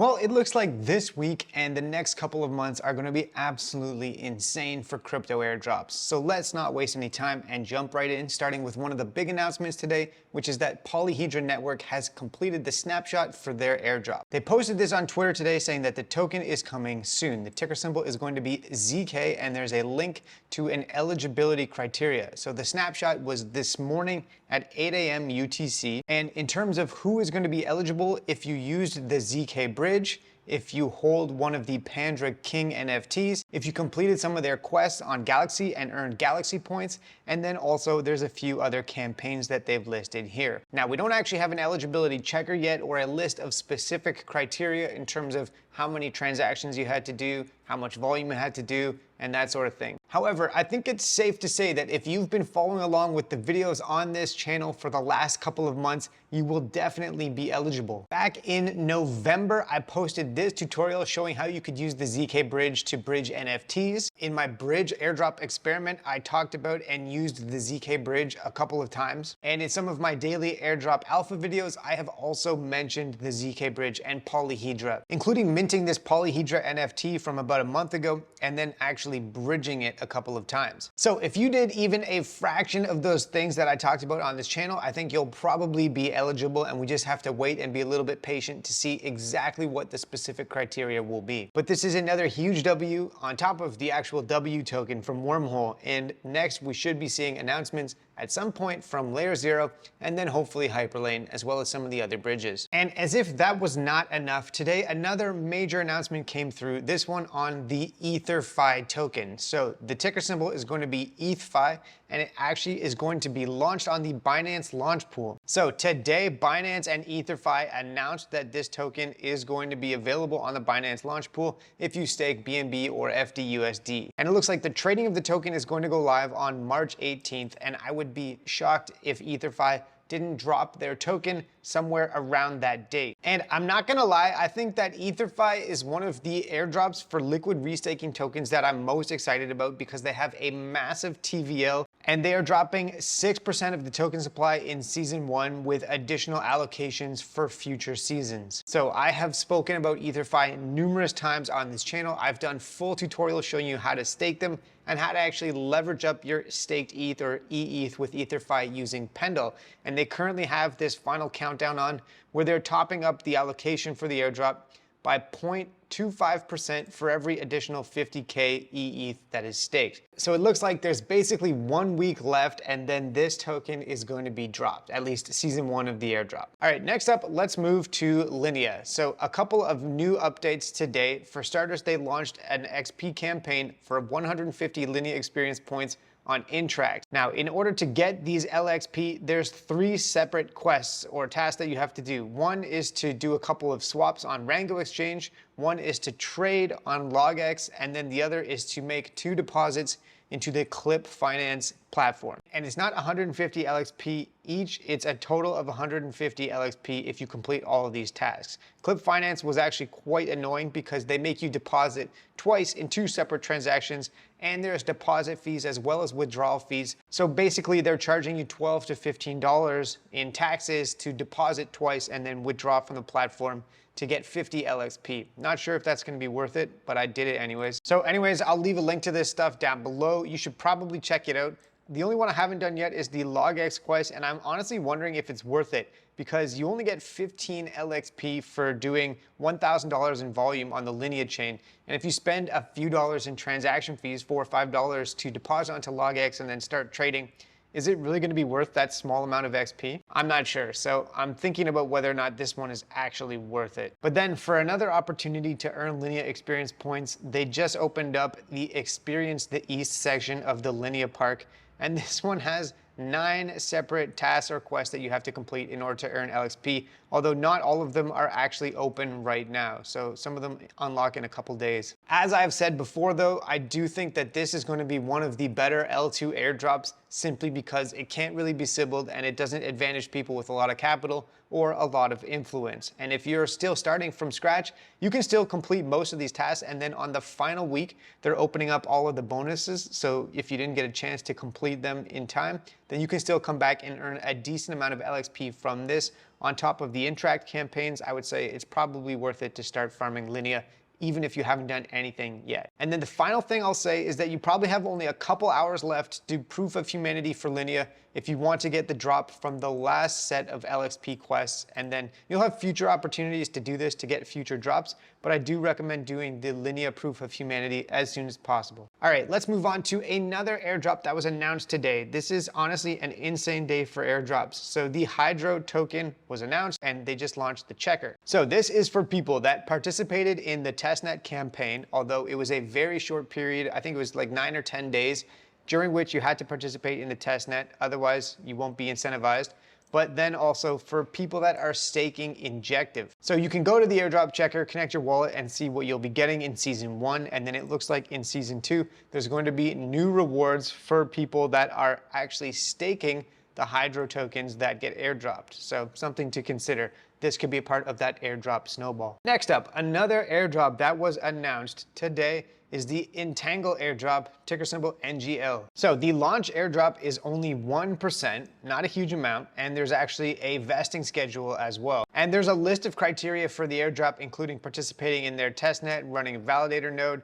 Well, it looks like this week and the next couple of months are going to be absolutely insane for crypto airdrops. So let's not waste any time and jump right in, starting with one of the big announcements today, which is that Polyhedra Network has completed the snapshot for their airdrop. They posted this on Twitter today saying that the token is coming soon. The ticker symbol is going to be ZK, and there's a link to an eligibility criteria. So the snapshot was this morning at 8 a.m. UTC. And in terms of who is going to be eligible, if you used the ZK bridge, if you hold one of the Pandra King NFTs, if you completed some of their quests on Galaxy and earned Galaxy points, and then also there's a few other campaigns that they've listed here. Now, we don't actually have an eligibility checker yet or a list of specific criteria in terms of how many transactions you had to do, how much volume you had to do, and that sort of thing. However, I think it's safe to say that if you've been following along with the videos on this channel for the last couple of months, you will definitely be eligible. Back in November, I posted this tutorial showing how you could use the ZK bridge to bridge NFTs. In my bridge airdrop experiment, I talked about and used the ZK bridge a couple of times. And in some of my daily airdrop alpha videos, I have also mentioned the ZK bridge and Polyhedra, including minting this Polyhedra NFT from about a month ago and then actually bridging it a couple of times. So if you did even a fraction of those things that I talked about on this channel, I think you'll probably be eligible, and we just have to wait and be a little bit patient to see exactly what the specific criteria will be. But this is another huge W on top of the actual W token from Wormhole, and next we should be seeing announcements at some point from Layer 0 and then hopefully Hyperlane, as well as some of the other bridges. And as if that was not enough, today another major announcement came through, this one on the ETHFI token. So the ticker symbol is going to be ETHFI, and it actually is going to be launched on the Binance launch pool. So today, Binance and ETHFI announced that this token is going to be available on the Binance launch pool if you stake BNB or FDUSD. And it looks like the trading of the token is going to go live on March 18th, and I would be shocked if ETHFI didn't drop their token somewhere around that date. And I'm not gonna lie, I think that ETHFI is one of the airdrops for liquid restaking tokens that I'm most excited about because they have a massive TVL and they are dropping 6% of the token supply in season 1 with additional allocations for future seasons. So I have spoken about ETHFI numerous times on this channel. I've done full tutorials showing you how to stake them and how to actually leverage up your staked ETH or EETH with ETHFI using Pendle. And they currently have this final countdown on where they're topping up the allocation for the airdrop by 0.25% for every additional 50K EETH that is staked. So it looks like there's basically 1 week left, and then this token is going to be dropped, at least season 1 of the airdrop. All right, next up, let's move to LINEA. So a couple of new updates today. For starters, they launched an XP campaign for 150 LINEA experience points on Intract. Now, in order to get these LXP, there's 3 separate quests or tasks that you have to do. One is to do a couple of swaps on Rango Exchange, one is to trade on LogX, and then the other is to make 2 deposits into the Clip Finance platform. And it's not 150 LXP each, it's a total of 150 LXP if you complete all of these tasks. Clip Finance was actually quite annoying because they make you deposit twice in 2 separate transactions, and there's deposit fees as well as withdrawal fees. So basically they're charging you $12 to $15 in taxes to deposit twice and then withdraw from the platform to get 50 LXP. Not sure if that's gonna be worth it, but I did it anyways. So anyways, I'll leave a link to this stuff down below. You should probably check it out. The only one I haven't done yet is the LogX quest, and I'm honestly wondering if it's worth it because you only get 15 LXP for doing $1,000 in volume on the LINEA chain. And if you spend a few dollars in transaction fees, $4 or $5 to deposit onto LogX and then start trading, is it really going to be worth that small amount of XP? I'm not sure, so I'm thinking about whether or not this one is actually worth it. But then for another opportunity to earn LINEA experience points, they just opened up the Experience the East section of the LINEA Park, and this one has 9 separate tasks or quests that you have to complete in order to earn LXP, although not all of them are actually open right now. So some of them unlock in a couple days. As I've said before though, I do think that this is going to be one of the better L2 airdrops simply because it can't really be sibbled and it doesn't advantage people with a lot of capital or a lot of influence. And if you're still starting from scratch, you can still complete most of these tasks, and then on the final week, they're opening up all of the bonuses. So if you didn't get a chance to complete them in time, then you can still come back and earn a decent amount of LXP from this on top of the Interact campaigns, I would say it's probably worth it to start farming LINEA, even if you haven't done anything yet. And then the final thing I'll say is that you probably have only a couple hours left to do Proof of Humanity for LINEA if you want to get the drop from the last set of LXP quests, and then you'll have future opportunities to do this to get future drops, but I do recommend doing the LINEA Proof of Humanity as soon as possible. All right, let's move on to another airdrop that was announced today. This is honestly an insane day for airdrops. So the Hydro token was announced and they just launched the checker. So this is for people that participated in the testnet campaign, although it was a very short period. I think it was like 9 or 10 days during which you had to participate in the testnet, otherwise you won't be incentivized. But then also for people that are staking Injective. So you can go to the airdrop checker, connect your wallet, and see what you'll be getting in season 1. And then it looks like in season 2, there's going to be new rewards for people that are actually staking the Hydro tokens that get airdropped. So something to consider. This could be a part of that airdrop snowball. Next up, another airdrop that was announced today is the Entangle airdrop, ticker symbol NGL. So the launch airdrop is only 1%, not a huge amount, and there's actually a vesting schedule as well. And there's a list of criteria for the airdrop, including participating in their testnet, running a validator node,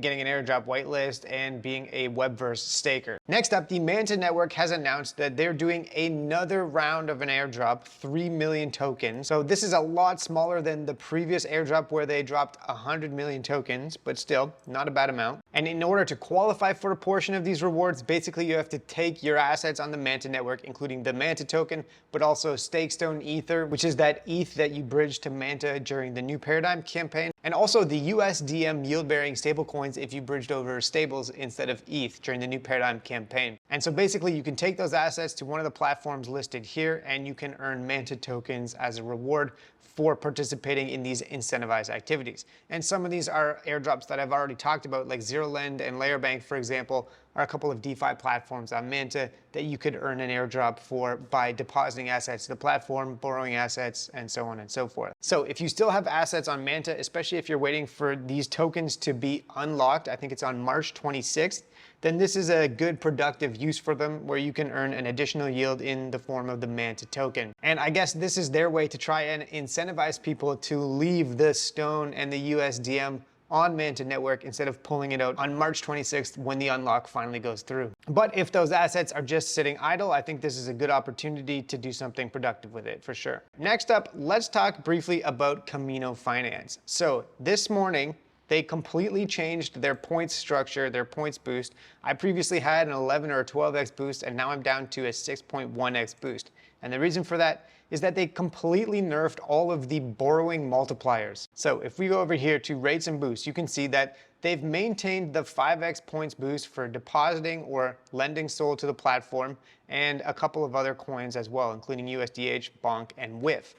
getting an airdrop whitelist, and being a Webverse staker. Next up, the Manta Network has announced that they're doing another round of an airdrop, 3 million tokens. So this is a lot smaller than the previous airdrop where they dropped 100 million tokens, but still not a bad amount. And in order to qualify for a portion of these rewards, basically you have to take your assets on the Manta Network, including the Manta token, but also Stakestone Ether, which is that ETH that you bridge to Manta during the New Paradigm campaign, and also the USDM yield-bearing stablecoins if you bridged over stables instead of ETH during the New Paradigm campaign. And so basically you can take those assets to one of the platforms listed here and you can earn Manta tokens as a reward for participating in these incentivized activities. And some of these are airdrops that I've already talked about, like ZeroLend and LayerBank, for example, are a couple of DeFi platforms on Manta that you could earn an airdrop for by depositing assets to the platform, borrowing assets, and so on and so forth. So if you still have assets on Manta, especially if you're waiting for these tokens to be unlocked, I think it's on March 26th, then this is a good productive use for them where you can earn an additional yield in the form of the Manta token. And I guess this is their way to try and incentivize people to leave the Stone and the USDM on Manta Network instead of pulling it out on March 26th when the unlock finally goes through. But if those assets are just sitting idle, I think this is a good opportunity to do something productive with it for sure. Next up, let's talk briefly about Camino Finance. So this morning, they completely changed their points structure, their points boost. I previously had an 11 or a 12x boost, and now I'm down to a 6.1x boost. And the reason for that is that they completely nerfed all of the borrowing multipliers. So if we go over here to rates and boosts, you can see that they've maintained the 5x points boost for depositing or lending SOL to the platform, and a couple of other coins as well, including USDH, Bonk, and WIF.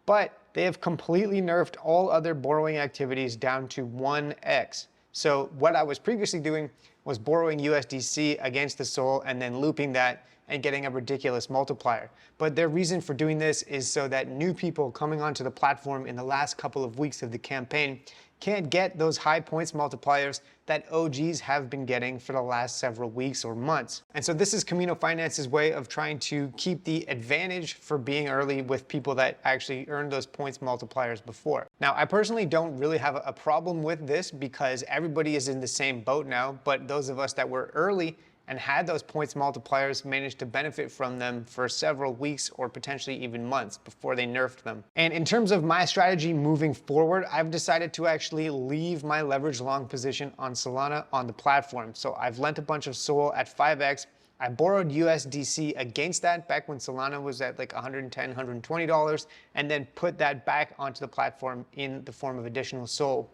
But they have completely nerfed all other borrowing activities down to 1x. So what I was previously doing was borrowing USDC against the SOL and then looping that and getting a ridiculous multiplier. But their reason for doing this is so that new people coming onto the platform in the last couple of weeks of the campaign can't get those high points multipliers that OGs have been getting for the last several weeks or months. And so this is Camino Finance's way of trying to keep the advantage for being early with people that actually earned those points multipliers before. Now, I personally don't really have a problem with this because everybody is in the same boat now, but those of us that were early and had those points multipliers managed to benefit from them for several weeks or potentially even months before they nerfed them. And in terms of my strategy moving forward, I've decided to actually leave my leverage long position on Solana on the platform. So I've lent a bunch of SOL at 5x. I borrowed USDC against that back when Solana was at like $110, $120, and then put that back onto the platform in the form of additional SOL.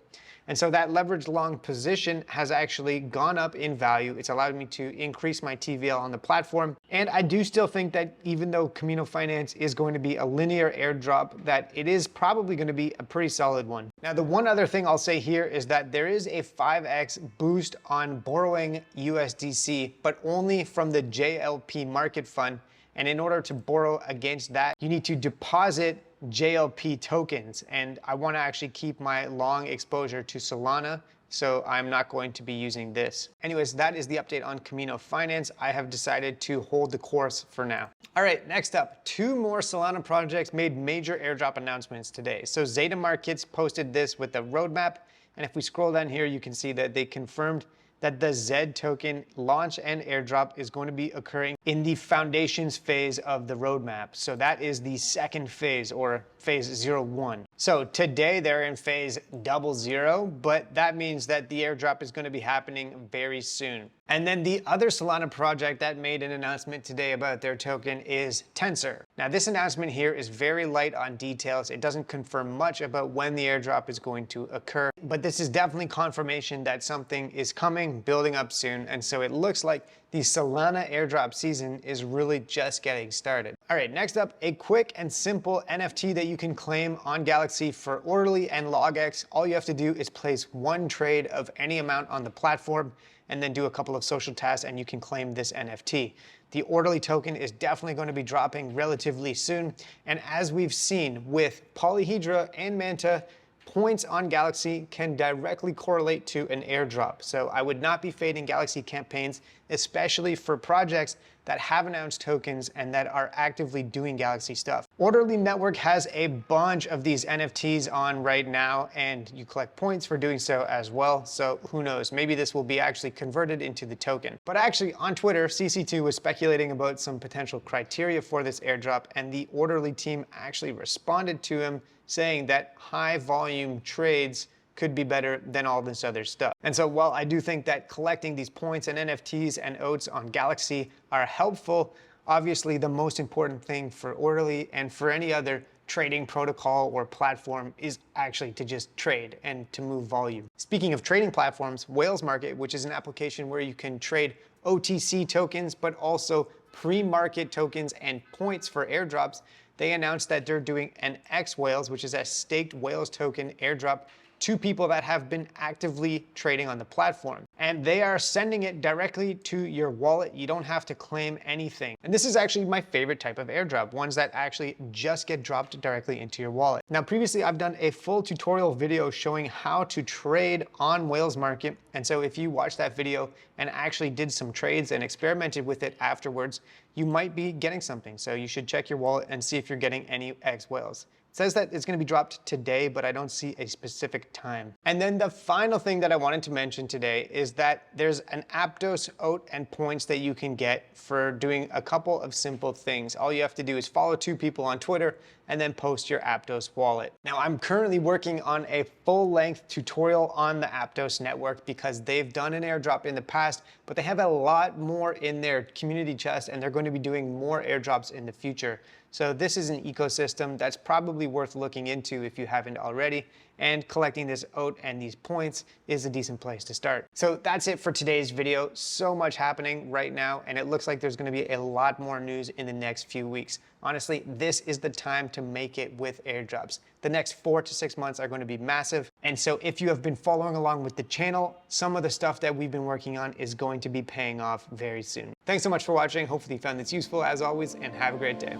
And so that leverage long position has actually gone up in value. It's allowed me to increase my TVL on the platform. And I do still think that even though Camino Finance is going to be a linear airdrop, that it is probably going to be a pretty solid one. Now, the one other thing I'll say here is that there is a 5x boost on borrowing USDC, but only from the JLP market fund. And in order to borrow against that, you need to deposit JLP tokens. And I want to actually keep my long exposure to Solana so I'm not going to be using this. Anyways, that is the update on Camino Finance. I have decided to hold the course for now. All right, next up, 2 more Solana projects made major airdrop announcements today. So Zeta Markets posted this with a roadmap, and if we scroll down here, you can see that they confirmed that the Z token launch and airdrop is going to be occurring in the foundations phase of the roadmap. So that is the second phase, or phase 01. So today they're in phase 00, but that means that the airdrop is going to be happening very soon. And then the other Solana project that made an announcement today about their token is Tensor. Now this announcement here is very light on details. It doesn't confirm much about when the airdrop is going to occur, but this is definitely confirmation that something is coming, building up soon, and so it looks like the Solana airdrop season is really just getting started. All right, next up, a quick and simple NFT that you can claim on Galaxy for Orderly and LogX. All you have to do is place 1 trade of any amount on the platform and then do a couple of social tasks and you can claim this NFT. The Orderly token is definitely going to be dropping relatively soon. And as we've seen with Polyhedra and Manta, points on Galaxy can directly correlate to an airdrop. So I would not be fading Galaxy campaigns, especially for projects that have announced tokens and that are actively doing Galaxy stuff. Orderly Network has a bunch of these NFTs on right now, and you collect points for doing so as well. So who knows, maybe this will be actually converted into the token. But actually on Twitter, CC2 was speculating about some potential criteria for this airdrop, and the Orderly team actually responded to him saying that high volume trades could be better than all this other stuff. And so while I do think that collecting these points and NFTs and OATs on Galaxy are helpful, obviously the most important thing for Orderly and for any other trading protocol or platform is actually to just trade and to move volume. Speaking of trading platforms, Whales Market, which is an application where you can trade OTC tokens, but also pre-market tokens and points for airdrops, they announced that they're doing an X Whales, which is a staked Whales token airdrop to people that have been actively trading on the platform. And they are sending it directly to your wallet. You don't have to claim anything. And this is actually my favorite type of airdrop, ones that actually just get dropped directly into your wallet. Now, previously I've done a full tutorial video showing how to trade on Whales Market. And so if you watch that video and actually did some trades and experimented with it afterwards, you might be getting something. So you should check your wallet and see if you're getting any X Whales. It says that it's going to be dropped today, but I don't see a specific time. And then the final thing that I wanted to mention today is that there's an Aptos OAT and points that you can get for doing a couple of simple things. All you have to do is follow 2 people on Twitter and then post your Aptos wallet. Now, I'm currently working on a full-length tutorial on the Aptos network because they've done an airdrop in the past, but they have a lot more in their community chest and they're going to be doing more airdrops in the future. So this is an ecosystem that's probably worth looking into if you haven't already, and collecting this OAT and these points is a decent place to start. So that's it for today's video. So much happening right now, and it looks like there's going to be a lot more news in the next few weeks. Honestly, this is the time to make it with airdrops. The next 4 to 6 months are going to be massive. And so if you have been following along with the channel, some of the stuff that we've been working on is going to be paying off very soon. Thanks so much for watching. Hopefully you found this useful as always, and have a great day.